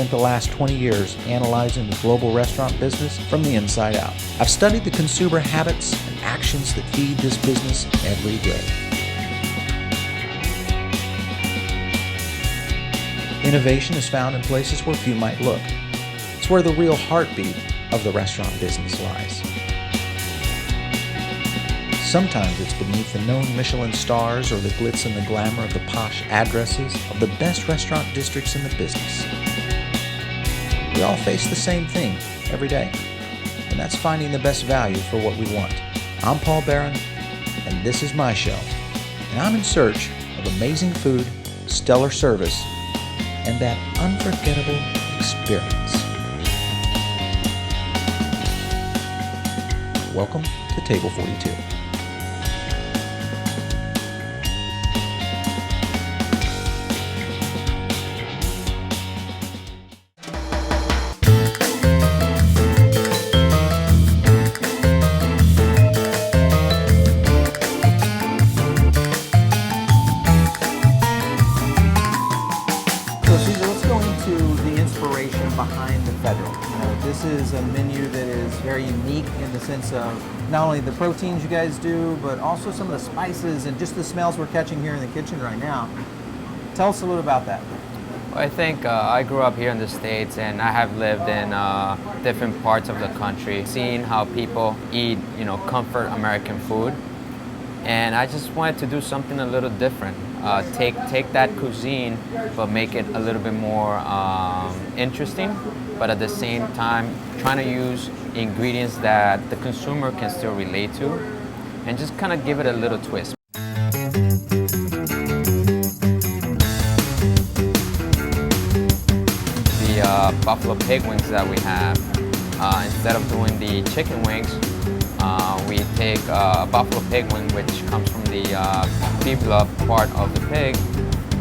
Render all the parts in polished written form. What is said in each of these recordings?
spent the last 20 years analyzing the global restaurant business from the inside out. I've studied the consumer habits and actions that feed this business every day. Innovation is found in places where few might look. It's where the real heartbeat of the restaurant business lies. Sometimes it's beneath the known Michelin stars or the glitz and the glamour of the posh addresses of the best restaurant districts in the business. We all face the same thing every day, and that's finding the best value for what we want. I'm Paul Barron, and this is my show, and I'm in search of amazing food, stellar service, and that unforgettable experience. Welcome to Table 42. Behind the Federal. This is a menu that is very unique in the sense of not only the proteins you guys do, but also some of the spices and just the smells we're catching here in the kitchen right now. Tell us a little about that. Well, I think I grew up here in the States, and I have lived in different parts of the country, seeing how people eat, comfort American food. And I just wanted to do something a little different. Take that cuisine, but make it a little bit more interesting, but at the same time trying to use ingredients that the consumer can still relate to, and just kind of give it a little twist. The buffalo pig wings that we have, instead of doing the chicken wings, we take a buffalo pig wing, which comes from the pre-blood part of the pig,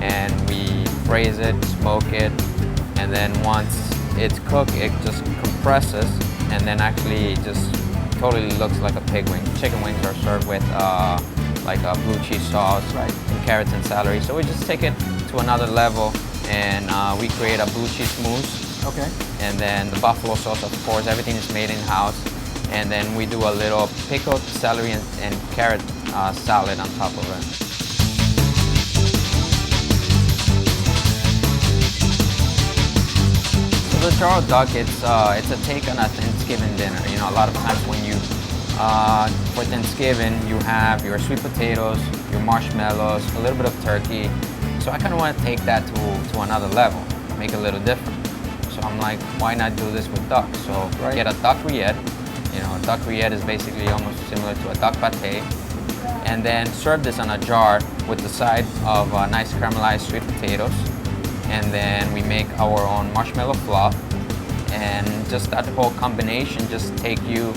and we braise it, smoke it, and then once it's cooked, it just compresses, and then actually just totally looks like a pig wing. Chicken wings are served with like a blue cheese sauce, right, and carrots and celery. So we just take it to another level, and we create a blue cheese mousse. Okay. And then the buffalo sauce, of course, everything is made in-house. And then we do a little pickled celery and carrot salad on top of it. So the jarred duck, it's a take on a Thanksgiving dinner. A lot of times when you, for Thanksgiving, you have your sweet potatoes, your marshmallows, a little bit of turkey. So I kind of want to take that to another level, make it a little different. So I'm like, why not do this with duck? So get a duck rillette. A duck rillette is basically almost similar to a duck pate, and then serve this on a jar with the side of nice caramelized sweet potatoes, and then we make our own marshmallow fluff, and just that whole combination just take you,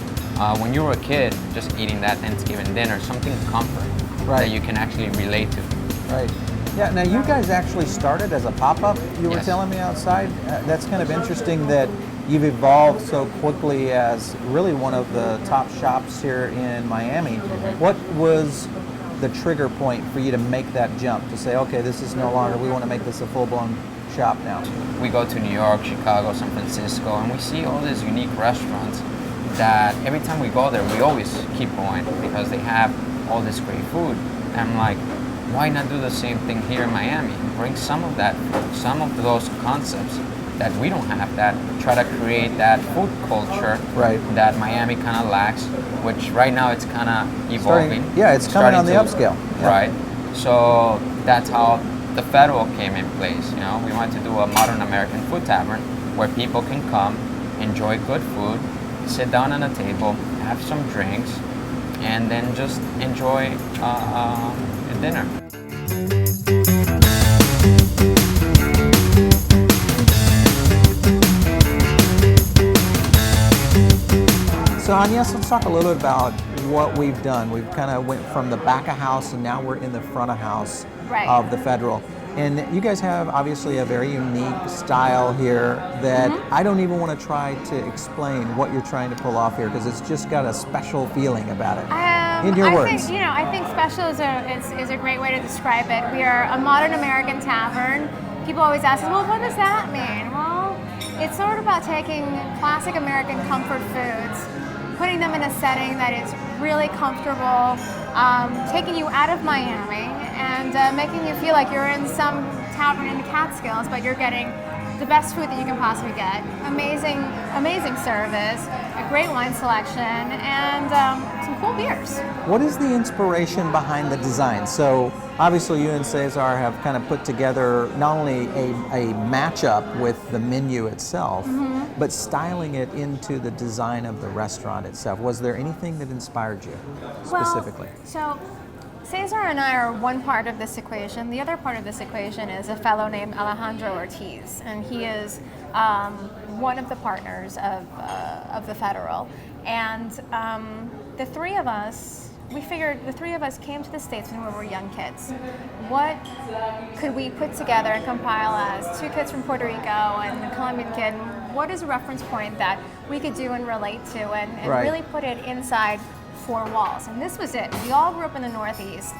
when you were a kid, just eating that Thanksgiving dinner, something comfort that you can actually relate to. Right. Yeah, now you guys actually started as a pop-up, you were telling me outside. That's kind of interesting that you've evolved so quickly as really one of the top shops here in Miami. What was the trigger point for you to make that jump, to say, okay, this is no longer, we want to make this a full-blown shop now? We go to New York, Chicago, San Francisco, and we see all these unique restaurants that every time we go there, we always keep going because they have all this great food. And I'm like, why not do the same thing here in Miami? Bring some of that, some of those concepts that we don't have, that try to create that food culture that Miami kind of lacks, which right now it's kind of evolving. It's coming on the upscale. Right. So that's how the Federal came in place. We wanted to do a modern American food tavern where people can come, enjoy good food, sit down on a table, have some drinks, and then just enjoy a dinner. So Agnes, let's talk a little bit about what we've done. We've kind of went from the back of house and now we're in the front of house of the Federal. And you guys have obviously a very unique style here that I don't even want to try to explain what you're trying to pull off here because it's just got a special feeling about it. In your words. I think special is a great way to describe it. We are a modern American tavern. People always ask us, well, what does that mean? Well, It's sort of about taking classic American comfort foods, putting them in a setting that is really comfortable, taking you out of Miami, and making you feel like you're in some tavern in the Catskills, but you're getting the best food that you can possibly get. Amazing service, a great wine selection, and some cool beers. What is the inspiration behind the design? So obviously you and Cesar have kind of put together not only a matchup with the menu itself, but styling it into the design of the restaurant itself. Was there anything that inspired you specifically? Well, so Cesar and I are one part of this equation. The other part of this equation is a fellow named Alejandro Ortiz, and he is one of the partners of the Federal. And the three of us, we figured the three of us came to the States when we were young kids. What could we put together and compile as two kids from Puerto Rico and a Colombian kid? What is a reference point that we could do and relate to and Right. really put it inside four walls? And this was it. We all grew up in the Northeast.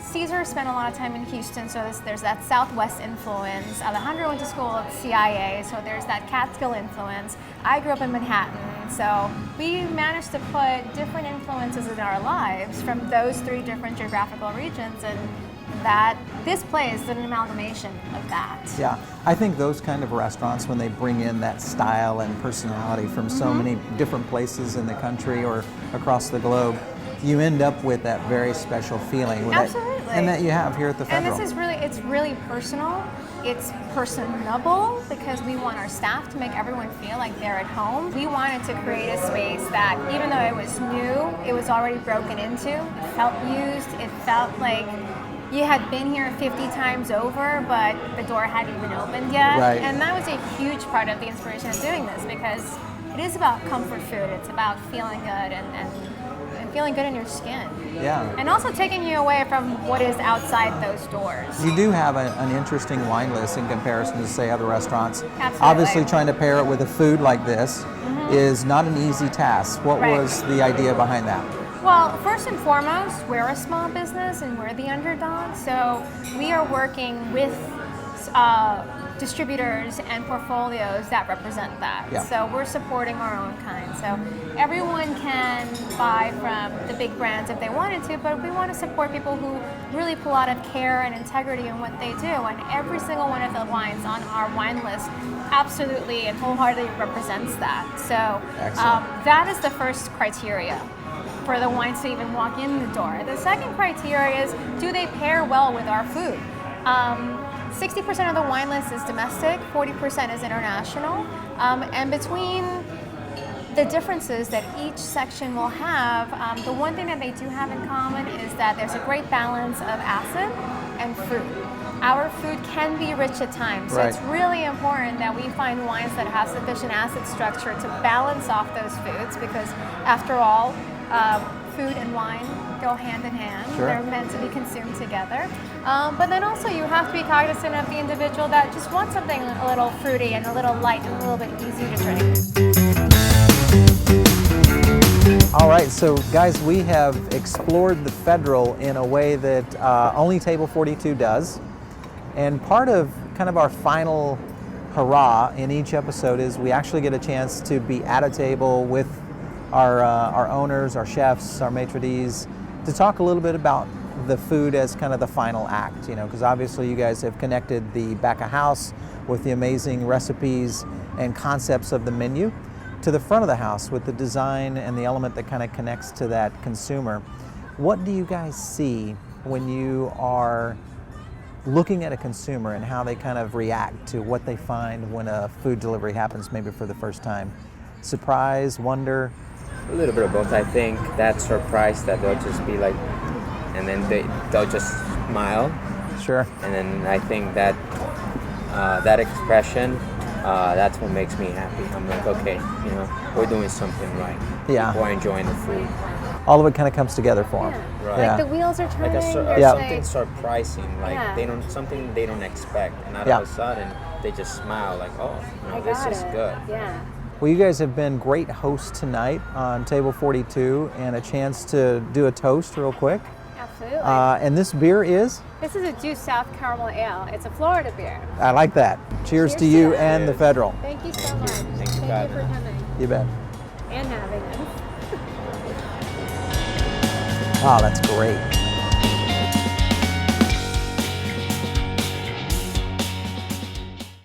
Cesar spent a lot of time in Houston, so there's that Southwest influence. Alejandro went to school at CIA, so there's that Catskill influence. I grew up in Manhattan, so we managed to put different influences in our lives from those three different geographical regions, and that this place is an amalgamation of that. Yeah, I think those kind of restaurants, when they bring in that style and personality from so many different places in the country or across the globe, you end up with that very special feeling. Absolutely. And that you have here at the Federal. And this is it's really personal. It's personable because we want our staff to make everyone feel like they're at home. We wanted to create a space that, even though it was new, it was already broken into. It felt used. It felt like you had been here 50 times over, but the door hadn't even opened yet. Right. And that was a huge part of the inspiration of doing this, because it is about comfort food. It's about feeling good and feeling good in your skin. Yeah. And also taking you away from what is outside those doors. You do have an interesting wine list in comparison to, say, other restaurants. Absolutely. Obviously, trying to pair it with a food like this is not an easy task. What Right. was the idea behind that? Well, first and foremost, we're a small business and we're the underdog, so we are working with distributors and portfolios that represent that. Yeah. So we're supporting our own kind. So everyone can buy from the big brands if they wanted to, but we want to support people who really pull out of care and integrity in what they do. And every single one of the wines on our wine list absolutely and wholeheartedly represents that. So that is the first criteria for the wines to even walk in the door. The second criteria is, do they pair well with our food? 60% of the wine list is domestic, 40% is international, and between the differences that each section will have, the one thing that they do have in common is that there's a great balance of acid and fruit. Our food can be rich at times, so it's really important that we find wines that have sufficient acid structure to balance off those foods, because after all, food and wine go hand in hand. Sure. They're meant to be consumed together. But then also you have to be cognizant of the individual that just wants something a little fruity and a little light and a little bit easy to drink. All right, so guys, we have explored the Federal in a way that only Table 42 does. And part of kind of our final hurrah in each episode is we actually get a chance to be at a table with our owners, our chefs, our maitre d's, to talk a little bit about the food as kind of the final act, you know, because obviously you guys have connected the back of house with the amazing recipes and concepts of the menu to the front of the house with the design and the element that kind of connects to that consumer. What do you guys see when you are looking at a consumer and how they kind of react to what they find when a food delivery happens maybe for the first time? Surprise, wonder? A little bit of both. I think that surprise that they'll just be like, and then they'll just smile. Sure. And then I think that that expression, that's what makes me happy. I'm like, okay, you know, we're doing something right. Yeah. People are enjoying the food. All of it kind of comes together for them. Right. Like the wheels are turning. Something surprising, like something they don't expect, and all of a sudden they just smile, like, oh, no, this is good. Yeah. Well, you guys have been great hosts tonight on Table 42, and a chance to do a toast real quick. Absolutely. And this beer is? This is a Due South Caramel Ale. It's a Florida beer. I like that. Cheers to you and the Federal. Thank you so much. Thank you for coming. You bet. And having us. Oh, that's great.